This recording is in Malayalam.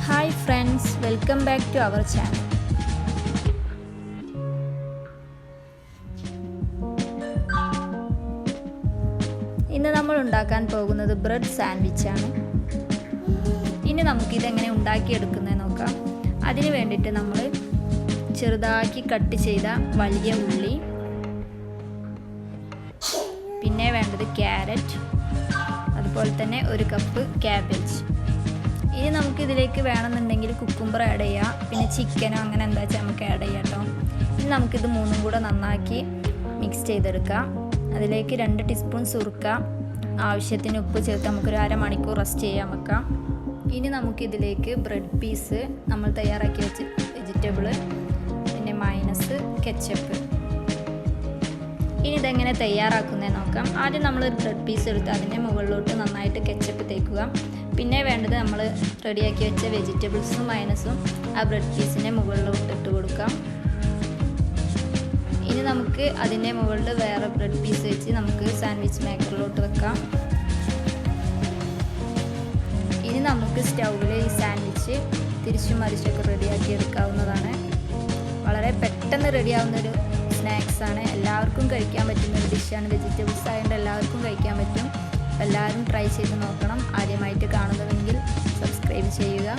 Hi friends, welcome back to our channel. ഇന്ന് നമ്മൾ ഉണ്ടാക്കാൻ പോകുന്നത് ബ്രെഡ് സാൻഡ്വിച്ച് ആണ്. ഇനി നമുക്ക് ഇതെങ്ങനെ ഉണ്ടാക്കിയെടുക്കുന്നത് നോക്കാം. അതിനു വേണ്ടിയിട്ട് നമ്മൾ ചെറുതാക്കി കട്ട് ചെയ്ത വലിയ ഉള്ളി, പിന്നെ വേണ്ടത് ക്യാരറ്റ്, അതുപോലെ തന്നെ ഒരു കപ്പ് ക്യാബേജ്. ഇനി നമുക്ക് ഇതിലേക്ക് വേണമെന്നുണ്ടെങ്കിൽ കുക്കുംബർ ആഡ് ചെയ്യാം, പിന്നെ ചിക്കനോ അങ്ങനെ എന്താ വെച്ചാൽ നമുക്ക് ആഡ് ചെയ്യാം കേട്ടോ. ഇനി നമുക്കിത് മൂന്നും കൂടെ നന്നാക്കി മിക്സ് ചെയ്തെടുക്കാം. അതിലേക്ക് 2 ടീസ്പൂൺ സുർക്ക, ആവശ്യത്തിന് ഉപ്പ് ചേർത്ത് നമുക്കൊരു അരമണിക്കൂർ റെസ്റ്റ് ചെയ്യാൻ വെക്കാം. ഇനി നമുക്കിതിലേക്ക് ബ്രെഡ് പീസ്, നമ്മൾ തയ്യാറാക്കി വെച്ച വെജിറ്റബിള്, പിന്നെ മൈനസ്, കെച്ചപ്പ്. ഇനി ഇതെങ്ങനെ തയ്യാറാക്കുന്നത് നോക്കാം. ആദ്യം നമ്മളൊരു ബ്രെഡ് പീസ് എടുത്ത് അതിൻ്റെ മുകളിലോട്ട് നന്നായിട്ട് കെച്ചപ്പ് തേക്കുക. പിന്നെ വേണ്ടത് നമ്മൾ റെഡിയാക്കി വെച്ച വെജിറ്റബിൾസും മൈനസും ആ ബ്രെഡ് പീസിൻ്റെ മുകളിലോട്ട് ഇട്ട് കൊടുക്കാം. ഇനി നമുക്ക് അതിൻ്റെ മുകളിൽ വേറെ ബ്രെഡ് പീസ് വെച്ച് നമുക്ക് സാൻഡ്വിച്ച് മേക്കറിലോട്ട് വെക്കാം. ഇനി നമുക്ക് സ്റ്റൗവിൽ ഈ സാൻഡ്വിച്ച് തിരിച്ചും മറിച്ചൊക്കെ റെഡിയാക്കി എടുക്കാവുന്നതാണ്. വളരെ പെട്ടെന്ന് റെഡിയാവുന്നൊരു സ്നാക്സാണ്. എല്ലാവർക്കും കഴിക്കാൻ പറ്റുന്നൊരു ഡിഷാണ്. വെജിറ്റബിൾസ് ആയതുകൊണ്ട് എല്ലാവർക്കും കഴിക്കാൻ പറ്റും. എല്ലാവരും ട്രൈ ചെയ്ത് നോക്കണം. ആദ്യമായിട്ട് കാണുന്നതെങ്കിൽ സബ്സ്ക്രൈബ് ചെയ്യുക.